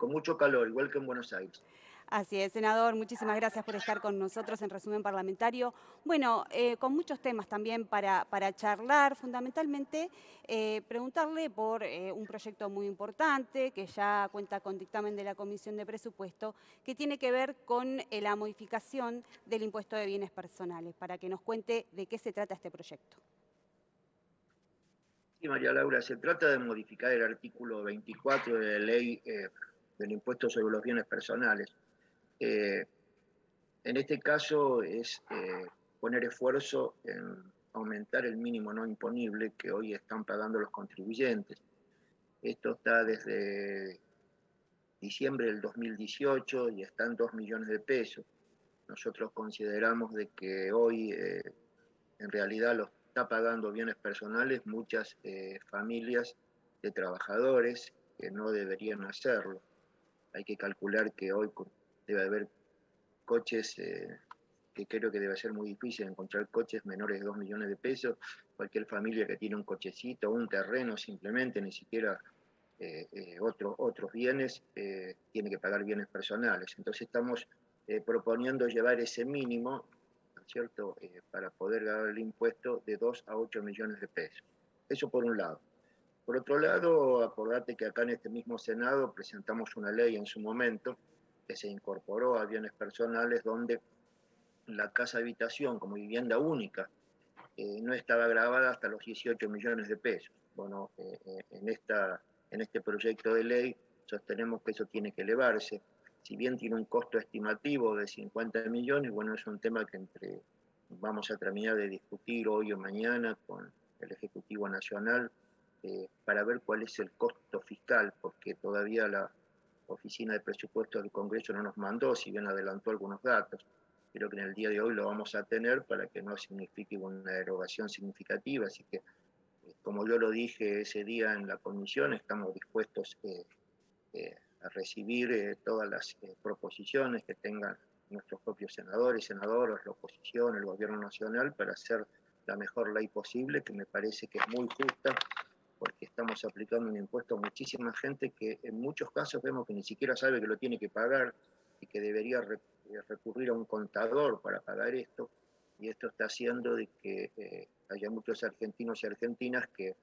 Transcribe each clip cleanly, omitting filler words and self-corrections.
con mucho calor, igual que en Buenos Aires. Así es, senador, muchísimas gracias por estar con nosotros en Resumen Parlamentario. Bueno, con muchos temas también para charlar, fundamentalmente preguntarle por un proyecto muy importante que ya cuenta con dictamen de la Comisión de Presupuesto, que tiene que ver con la modificación del impuesto de bienes personales, para que nos cuente de qué se trata este proyecto. Sí, María Laura, se trata de modificar el artículo 24 de la ley del impuesto sobre los bienes personales. Eh, en este caso es poner esfuerzo en aumentar el mínimo no imponible que hoy están pagando los contribuyentes. Esto está desde diciembre del 2018 y está en 2 millones de pesos. Nosotros consideramos de que hoy en realidad lo está pagando bienes personales muchas familias de trabajadores que no deberían hacerlo. Hay que calcular que hoy debe haber coches, que creo que debe ser muy difícil encontrar coches menores de 2 millones de pesos. Cualquier familia que tiene un cochecito, un terreno simplemente, ni siquiera otros bienes, tiene que pagar bienes personales. Entonces estamos proponiendo llevar ese mínimo, ¿no es cierto?, para poder ganar el impuesto de 2 a 8 millones de pesos. Eso por un lado. Por otro lado, acordate que acá en este mismo Senado presentamos una ley en su momento que se incorporó a bienes personales donde la casa habitación como vivienda única no estaba grabada hasta los 18 millones de pesos. Bueno, en este proyecto de ley sostenemos que eso tiene que elevarse. Si bien tiene un costo estimativo de 50 millones, bueno, es un tema que vamos a terminar de discutir hoy o mañana con el Ejecutivo Nacional para ver cuál es el costo fiscal, porque todavía la Oficina de Presupuestos del Congreso no nos mandó, si bien adelantó algunos datos. Creo que en el día de hoy lo vamos a tener para que no signifique una derogación significativa. Así que, como yo lo dije ese día en la comisión, estamos dispuestos a recibir todas las proposiciones que tengan nuestros propios senadores, senadoras, la oposición, el gobierno nacional, para hacer la mejor ley posible, que me parece que es muy justa, porque estamos aplicando un impuesto a muchísima gente que en muchos casos vemos que ni siquiera sabe que lo tiene que pagar y que debería recurrir a un contador para pagar esto, y esto está haciendo de que haya muchos argentinos y argentinas que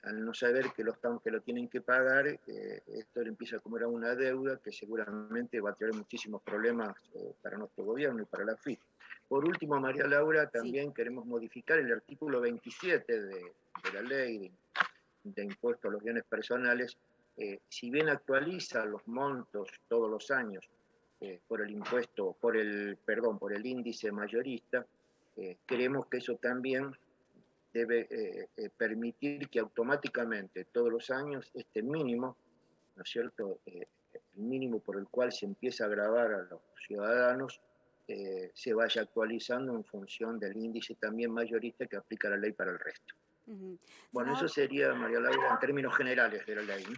al no saber que lo tienen que pagar, esto le empieza a comer a una deuda que seguramente va a traer muchísimos problemas para nuestro gobierno y para la FIP. Por último, María Laura, Sí. también queremos modificar el artículo 27 de la ley de impuesto a los bienes personales. Si bien actualiza los montos todos los años por el impuesto, por el índice mayorista, creemos que eso también debe permitir que automáticamente todos los años este mínimo, ¿no es cierto?, el mínimo por el cual se empieza a gravar a los ciudadanos, se vaya actualizando en función del índice también mayorista que aplica la ley para el resto. Ujú. Bueno, eso Senador, sería, María Laura, en términos generales de la ley, ¿no?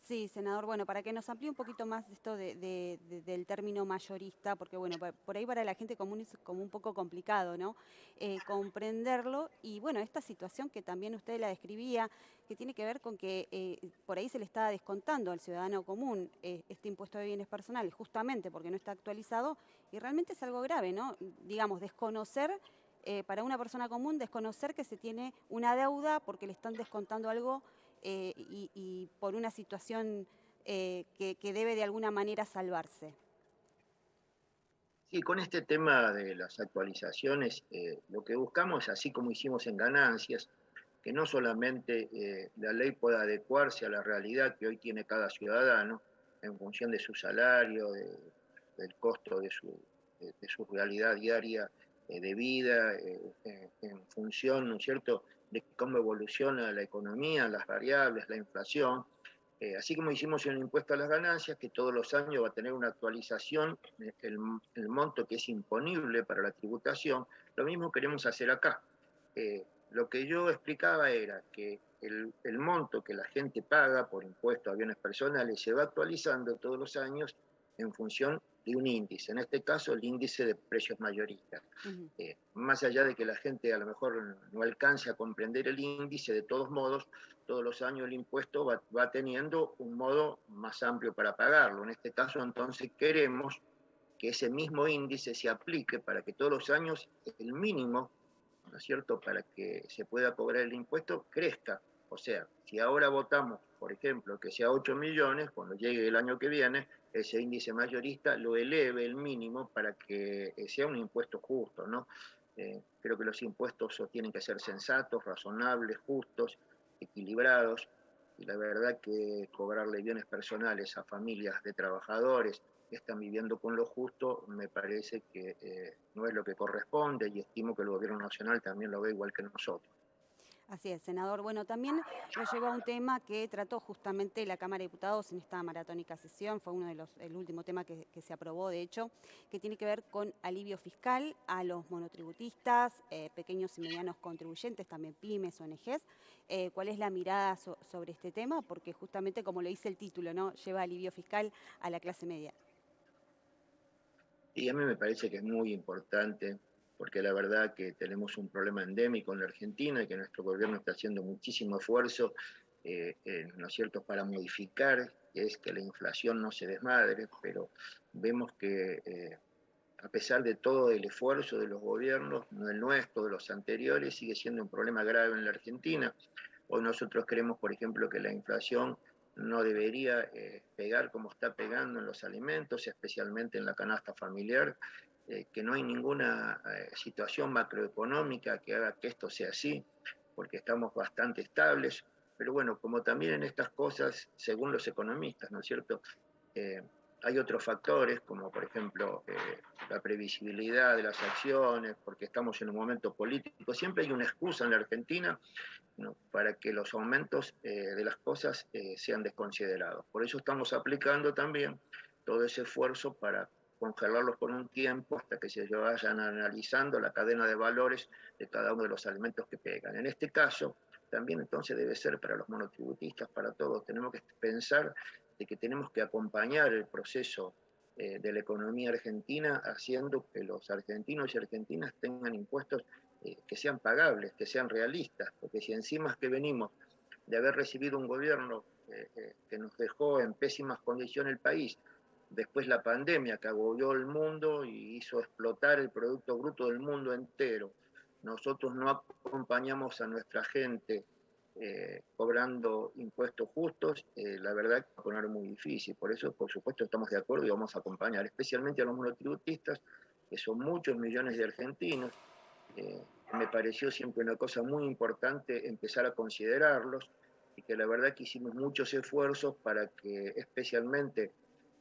sí, senador, bueno, para que nos amplíe un poquito más esto del término mayorista, porque bueno, por ahí para la gente común es como un poco complicado, ¿no? Comprenderlo y bueno, esta situación que también usted la describía, que tiene que ver con que por ahí se le está descontando al ciudadano común este impuesto de bienes personales, justamente porque no está actualizado y realmente es algo grave, ¿no? Digamos, desconocer, para una persona común, desconocer que se tiene una deuda porque le están descontando algo y por una situación que debe de alguna manera salvarse. Sí, con este tema de las actualizaciones, lo que buscamos, así como hicimos en ganancias, que no solamente la ley pueda adecuarse a la realidad que hoy tiene cada ciudadano en función de su salario, del costo de su realidad diaria de vida, en función, ¿no es cierto?, de cómo evoluciona la economía, las variables, la inflación. Así como hicimos en el impuesto a las ganancias, que todos los años va a tener una actualización, el monto que es imponible para la tributación, lo mismo queremos hacer acá. Lo que yo explicaba era que el monto que la gente paga por impuesto a bienes personales se va actualizando todos los años en función de un índice, en este caso el índice de precios mayoristas. Ujú. Más allá de que la gente a lo mejor no alcance a comprender el índice, de todos modos, todos los años el impuesto va teniendo un modo más amplio para pagarlo. En este caso, entonces, queremos que ese mismo índice se aplique para que todos los años el mínimo, ¿no es cierto?, para que se pueda cobrar el impuesto, crezca. O sea, si ahora votamos, por ejemplo, que sea 8 millones, cuando llegue el año que viene, ese índice mayorista lo eleve el mínimo para que sea un impuesto justo, ¿no? Creo que los impuestos tienen que ser sensatos, razonables, justos, equilibrados, y la verdad que cobrarle bienes personales a familias de trabajadores que están viviendo con lo justo, me parece que no es lo que corresponde, y estimo que el gobierno nacional también lo ve igual que nosotros. Así es, senador. Bueno, también lo llevó a un tema que trató justamente la Cámara de Diputados en esta maratónica sesión, fue el último tema que se aprobó, de hecho, que tiene que ver con alivio fiscal a los monotributistas, pequeños y medianos contribuyentes, también pymes, ONGs. ¿Cuál es la mirada sobre este tema? Porque justamente, como lo dice el título, ¿no?, lleva alivio fiscal a la clase media. Y a mí me parece que es muy importante, porque la verdad que tenemos un problema endémico en la Argentina y que nuestro gobierno está haciendo muchísimo esfuerzo, ¿no es cierto?, para modificar, que es que la inflación no se desmadre, pero vemos que a pesar de todo el esfuerzo de los gobiernos, no el nuestro, de los anteriores, sigue siendo un problema grave en la Argentina. Hoy nosotros creemos, por ejemplo, que la inflación no debería pegar como está pegando en los alimentos, especialmente en la canasta familiar, que no hay ninguna situación macroeconómica que haga que esto sea así, porque estamos bastante estables. Pero bueno, como también en estas cosas, según los economistas, ¿no es cierto?, eh, hay otros factores, como por ejemplo la previsibilidad de las acciones, porque estamos en un momento político. Siempre hay una excusa en la Argentina, ¿no?, para que los aumentos de las cosas sean desconsiderados. Por eso estamos aplicando también todo ese esfuerzo para congelarlos por un tiempo hasta que se vayan analizando la cadena de valores de cada uno de los alimentos que pegan. En este caso, también entonces debe ser para los monotributistas, para todos. Tenemos que pensar de que tenemos que acompañar el proceso de la economía argentina, haciendo que los argentinos y argentinas tengan impuestos que sean pagables, que sean realistas, porque si encima es que venimos de haber recibido un gobierno que nos dejó en pésimas condiciones el país, después la pandemia que agobió el mundo y hizo explotar el Producto Bruto del mundo entero, nosotros no acompañamos a nuestra gente cobrando impuestos justos, la verdad que va a poner muy difícil. Por eso, por supuesto, estamos de acuerdo y vamos a acompañar, especialmente a los monotributistas, que son muchos millones de argentinos. Me pareció siempre una cosa muy importante empezar a considerarlos, y que la verdad que hicimos muchos esfuerzos para que especialmente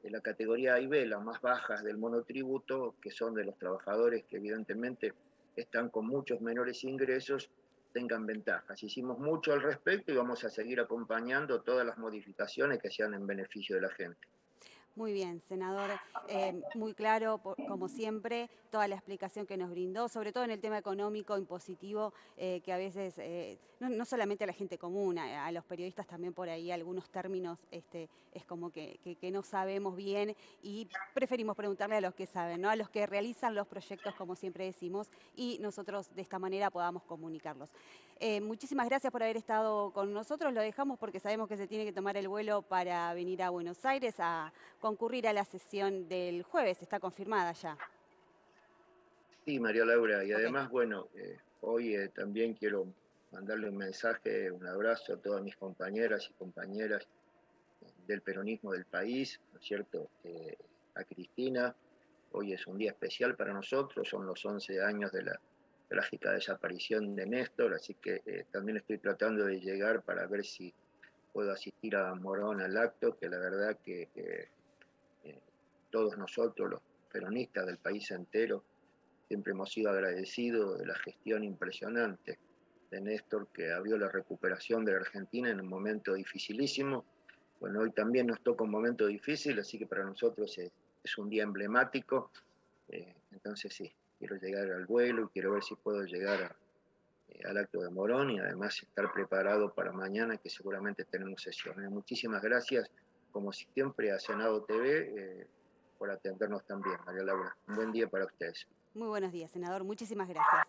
en la categoría A y B, las más bajas del monotributo, que son de los trabajadores que evidentemente están con muchos menores ingresos, tengan ventajas. Hicimos mucho al respecto y vamos a seguir acompañando todas las modificaciones que sean en beneficio de la gente. Muy bien, senador, muy claro, como siempre, toda la explicación que nos brindó, sobre todo en el tema económico, impositivo, que a veces, no solamente a la gente común, a los periodistas también por ahí, algunos términos es como que no sabemos bien y preferimos preguntarle a los que saben, ¿no?, a los que realizan los proyectos, como siempre decimos, y nosotros de esta manera podamos comunicarlos. Muchísimas gracias por haber estado con nosotros, lo dejamos porque sabemos que se tiene que tomar el vuelo para venir a Buenos Aires a concurrir a la sesión del jueves, está confirmada ya. Sí, María Laura, y Ok, además, bueno, hoy también quiero mandarle un mensaje, un abrazo a todas mis compañeras y compañeras del peronismo del país, ¿no es cierto? A Cristina, hoy es un día especial para nosotros, son los 11 años de la trágica desaparición de Néstor, así que también estoy tratando de llegar para ver si puedo asistir a Morón al acto, que la verdad que eh, todos nosotros, los peronistas del país entero, siempre hemos sido agradecidos de la gestión impresionante de Néstor, que abrió la recuperación de la Argentina en un momento dificilísimo. Bueno, hoy también nos toca un momento difícil, así que para nosotros es un día emblemático. Entonces sí, quiero llegar al vuelo y quiero ver si puedo llegar al acto de Morón y además estar preparado para mañana, que seguramente tenemos sesión. Muchísimas gracias, como siempre, a Senado TV. por atendernos también, María Laura. Un buen día para ustedes. Muy buenos días, senador. Muchísimas gracias.